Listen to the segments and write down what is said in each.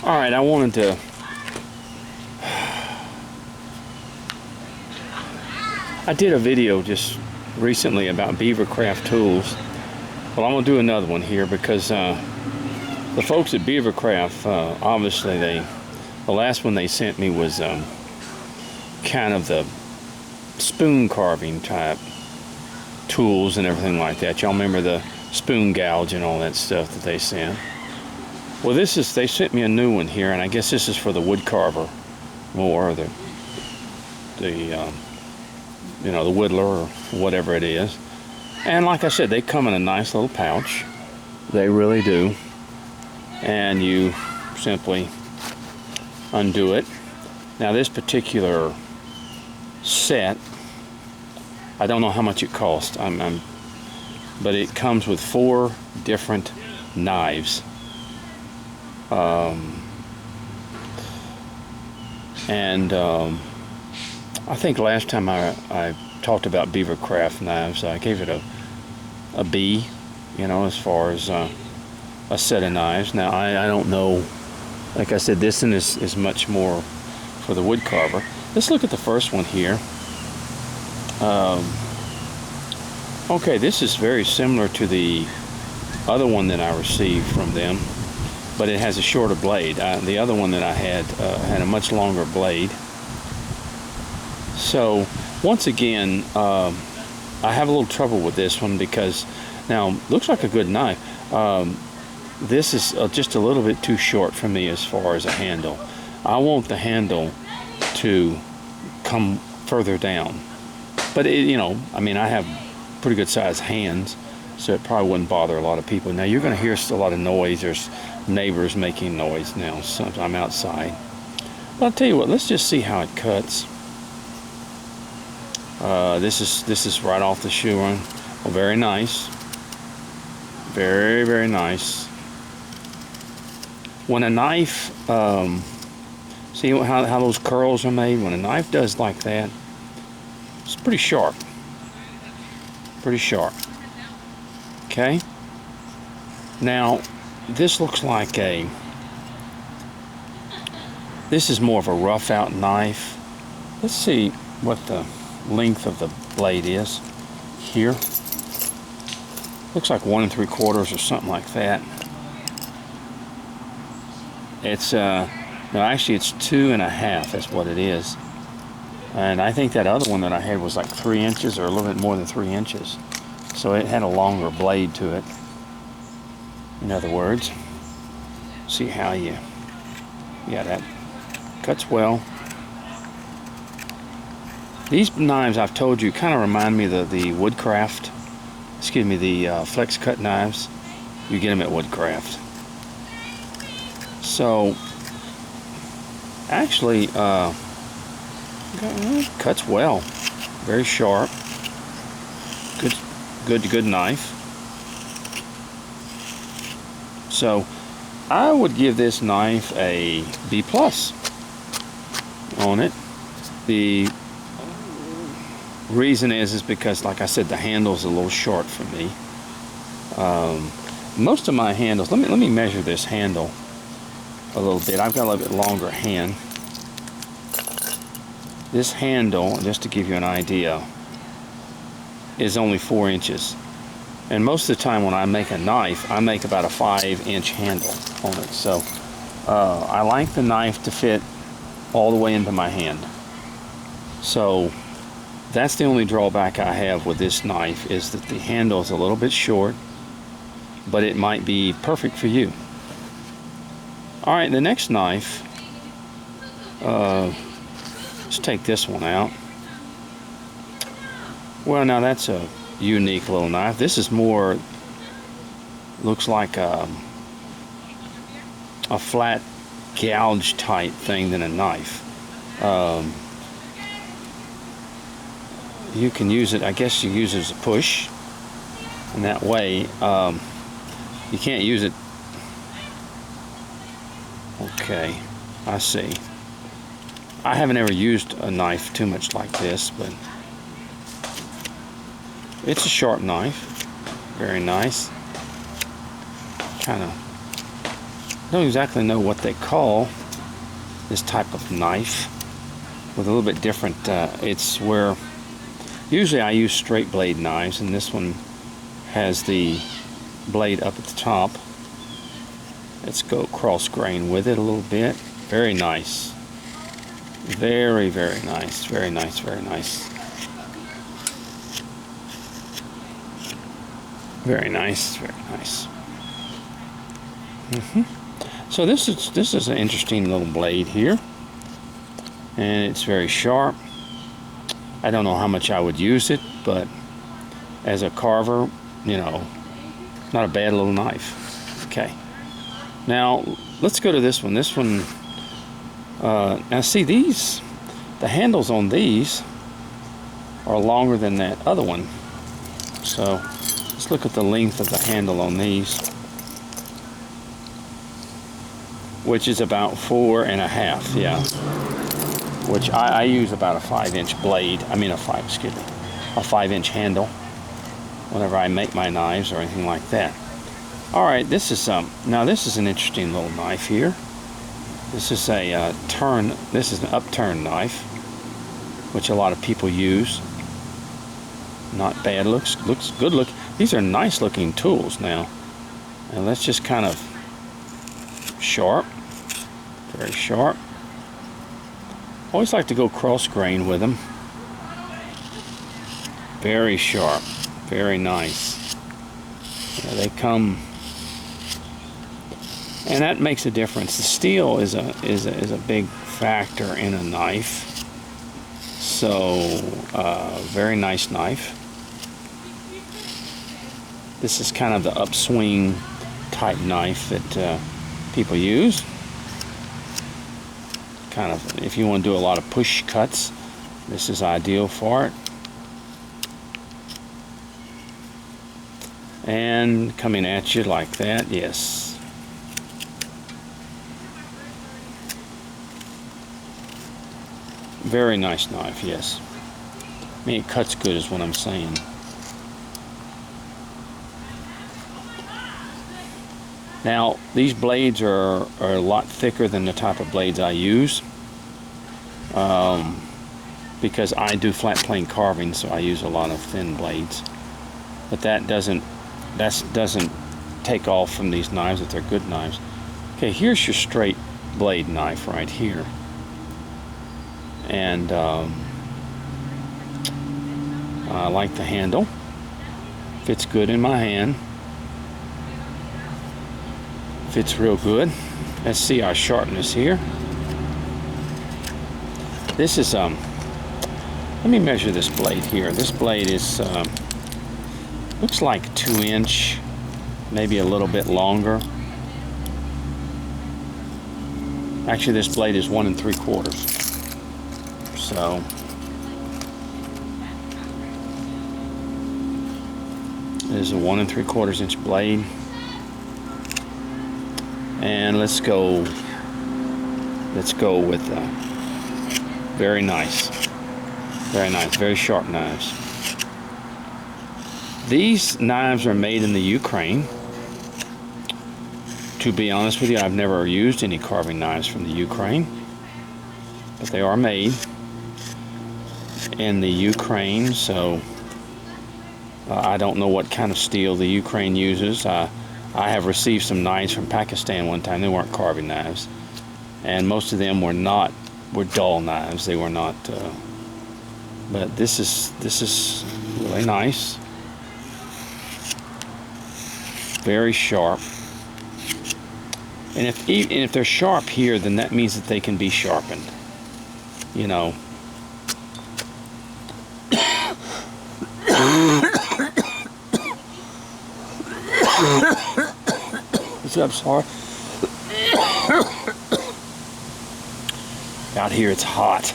Alright, I wanted to I did a video just recently about Beaver craft tools. Well, I'm going to do another one here because the folks at Beaver Craft, obviously the last one they sent me was kind of the spoon carving type tools and everything like that. Y'all remember the spoon gouge and all that stuff that they sent? Well, they sent me a new one here, and I guess this is for the wood carver more, the you know, the whittler or whatever it is. And like I said, they come in a nice little pouch. They really do. And you simply undo it. Now this particular set, I don't know how much it cost, but it comes with 4 different knives. I think last time I talked about Beaver Craft knives, I gave it a B, you know, as far as a set of knives. Now I don't know, like I said, this one is much more for the wood carver. Let's look at the first one here. Okay, this is very similar to the other one that I received from them, but it has a shorter blade. The other one that I had a much longer blade. So once again, I have a little trouble with this one because now looks like a good knife. This is just a little bit too short for me as far as a handle. I want the handle to come further down, but you know, I mean, I have pretty good sized hands, so it probably wouldn't bother a lot of people. Now you're going to hear a lot of noise. There's neighbors making noise now. Sometimes I'm outside, but I'll tell you what. Let's just see how it cuts. This is right off the shoe run. Well, very nice. Very, very nice. When a knife, see how those curls are made? When a knife does like that, it's pretty sharp. Pretty sharp. Okay? Now, this looks like this is more of a rough out knife. Let's see what the length of the blade is here. Looks like 1 3/4 or something like that. It's no, actually it's 2 1/2. That's what it is. And I think that other one that I had was like 3 inches or a little bit more than 3 inches. So it had a longer blade to it. In other words, see how yeah, that cuts well. These knives, I've told you, kind of remind me of the Woodcraft, excuse me, the flex cut knives. You get them at Woodcraft. So, actually, cuts well. Very sharp. Good knife. So, I would give this knife a B+ on it. The reason is because, like I said, the handle's a little short for me. Most of my handles, let me measure this handle a little bit. I've got a little bit longer hand. This handle, just to give you an idea, is only 4 inches. And most of the time when I make a knife, I make about a 5-inch handle on it. So I like the knife to fit all the way into my hand. So that's the only drawback I have with this knife, is that the handle is a little bit short, but it might be perfect for you. Alright, the next knife, let's take this one out. Well, now that's a unique little knife. This is more, looks like a flat gouge type thing than a knife. You can use it, I guess you use it as a push, and that way you can't use it. Okay, I see. I haven't ever used a knife too much like this, but it's a sharp knife. Very nice. Kind of don't exactly know what they call this type of knife with a little bit different. It's where usually I use straight blade knives, and this one has the blade up at the top. Let's go cross grain with it a little bit. Very nice. Very, very nice. Very nice, very nice. Very nice, very nice. So this is an interesting little blade here, and it's very sharp. I don't know how much I would use it, but as a carver, you know, not a bad little knife. Okay. Now let's go to this one. This one. Now see, these, the handles on these are longer than that other one. So let's look at the length of the handle on these, which is about 4.5, yeah. Which I use about a 5-inch blade. I mean a 5-inch handle whenever I make my knives or anything like that. All right, this is now this is an interesting little knife here. This is a This is an Upturn knife, which a lot of people use. Not bad. Looks good. Look, these are nice looking tools now. And let's just kind of sharp, very sharp. Always like to go cross grain with them. Very sharp, very nice. Yeah, they come, and that makes a difference. The steel is a big factor in a knife. So very nice knife. This is kind of the upswing type knife that people use. Kind of, if you want to do a lot of push cuts, this is ideal for it. And coming at you like that, yes. Very nice knife, yes. I mean, it cuts good is what I'm saying. Now, these blades are a lot thicker than the type of blades I use, because I do flat plane carving, so I use a lot of thin blades. But that doesn't take off from these knives if they're good knives. Okay, here's your straight blade knife right here, and I like the handle. Fits good in my hand. Fits real good. Let's see our sharpness here. This is let me measure this blade here. This blade is looks like 2-inch, maybe a little bit longer. Actually, this blade is 1 3/4. So it is a 1 3/4 inch blade. And let's go with very nice, very sharp knives. These knives are made in the Ukraine. To be honest with you, I've never used any carving knives from the Ukraine, but they are made in the Ukraine, so I don't know what kind of steel the Ukraine uses. I have received some knives from Pakistan one time. They weren't carving knives, and most of them were dull knives. They were not. But this is really nice, very sharp. And if they're sharp here, then that means that they can be sharpened. You know. I'm sorry. Out here it's hot,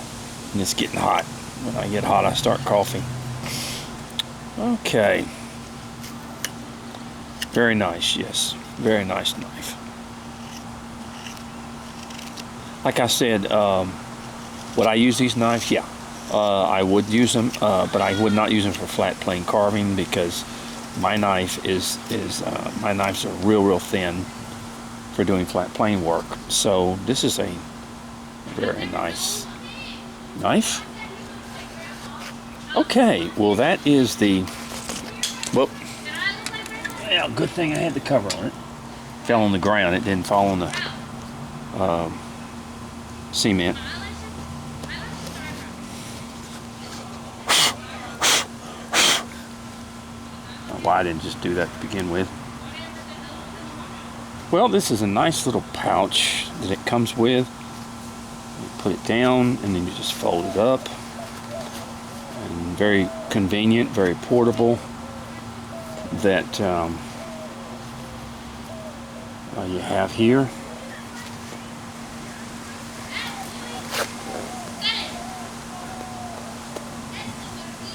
and it's getting hot. When I get hot, I start coughing. Okay. Very nice, yes. Very nice knife. Like I said, would I use these knives? Yeah. I would use them, but I would not use them for flat plane carving, because my knife my knives are real thin, for doing flat plane work. So this is a very nice knife. Okay, well that is the, well, yeah, good thing I had the cover on it. Fell on the ground, it didn't fall on the cement. Why I didn't just do that to begin with. Well, this is a nice little pouch that it comes with. You put it down and then you just fold it up. And very convenient, very portable. That you have here.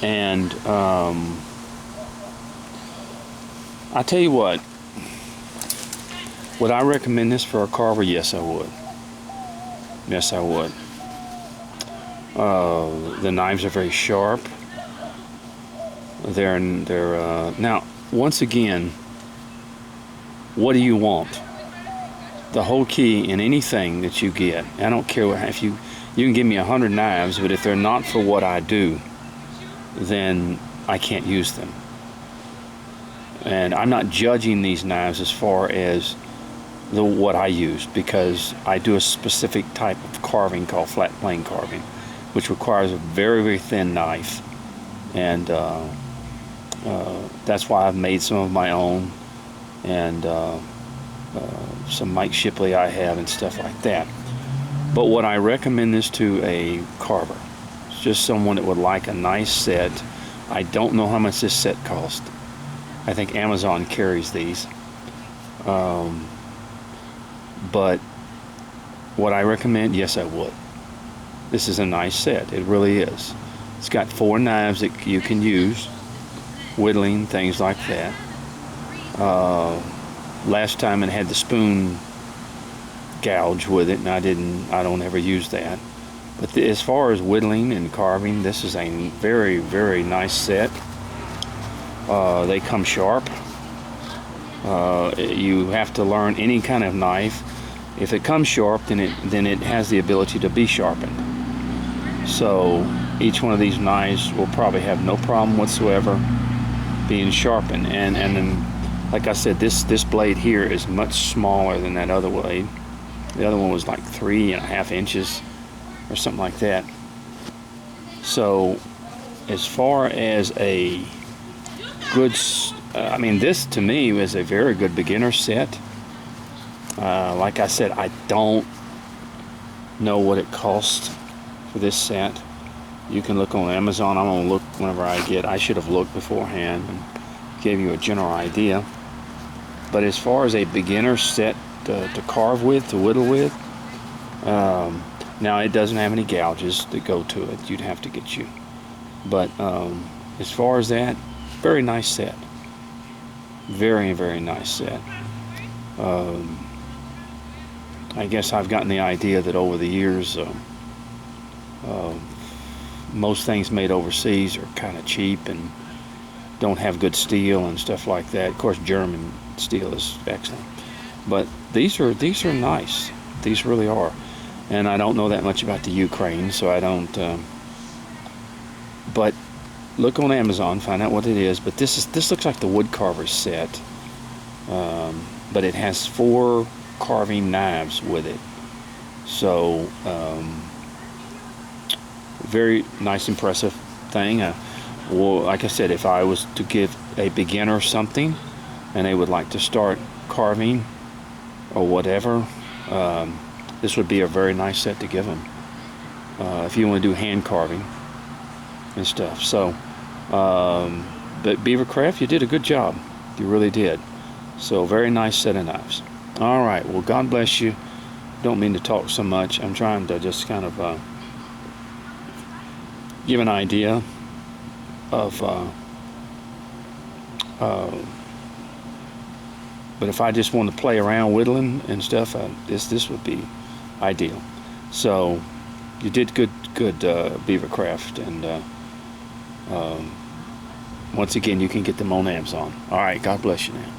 And I tell you what, would I recommend this for a carver? Yes, I would. Yes, I would. The knives are very sharp. They're now, once again, what do you want? The whole key in anything that you get, I don't care what, if you can give me 100 knives, but if they're not for what I do, then I can't use them. And I'm not judging these knives as far as what I use, because I do a specific type of carving called flat plane carving, which requires a very, very thin knife. And that's why I've made some of my own, and some Mike Shipley I have and stuff like that. But what I recommend this to a carver, it's just someone that would like a nice set. I don't know how much this set cost. I think Amazon carries these. But what I recommend, yes, I would. This is a nice set. It really is. It's got 4 knives that you can use, whittling, things like that. Last time it had the spoon gouge with it, and I don't ever use that. But as far as whittling and carving, this is a very, very nice set. They come sharp. You have to learn any kind of knife. If it comes sharp, then it has the ability to be sharpened. So each one of these knives will probably have no problem whatsoever being sharpened. And then, like I said, this blade here is much smaller than that other blade. The other one was like 3.5 inches or something like that. So as far as a good, I mean, this to me was a very good beginner set. Like I said, I don't know what it cost for this set. You can look on Amazon. I'm gonna look whenever I get. I should have looked beforehand and gave you a general idea. But as far as a beginner set to carve with, to whittle with, now it doesn't have any gouges that go to it. You'd have to get you. But as far as that, very nice set. Very, very nice set. I guess I've gotten the idea that over the years, most things made overseas are kind of cheap and don't have good steel and stuff like that. Of course, German steel is excellent, but these are nice. These really are. And I don't know that much about the Ukraine, so I don't. But look on Amazon, find out what it is. But this looks like the wood carver set, but it has 4 carving knives with it. So very nice, impressive thing. Well, like I said, if I was to give a beginner something, and they would like to start carving or whatever, this would be a very nice set to give them. If you want to do hand carving and stuff. So, but Beaver Craft, you did a good job. You really did. So, very nice set of knives. All right. Well, God bless you. Don't mean to talk so much. I'm trying to just kind of give an idea of. But if I just want to play around whittling and stuff, this would be ideal. So you did good, Beaver Craft, and once again, you can get them on Amazon. All right, God bless you now.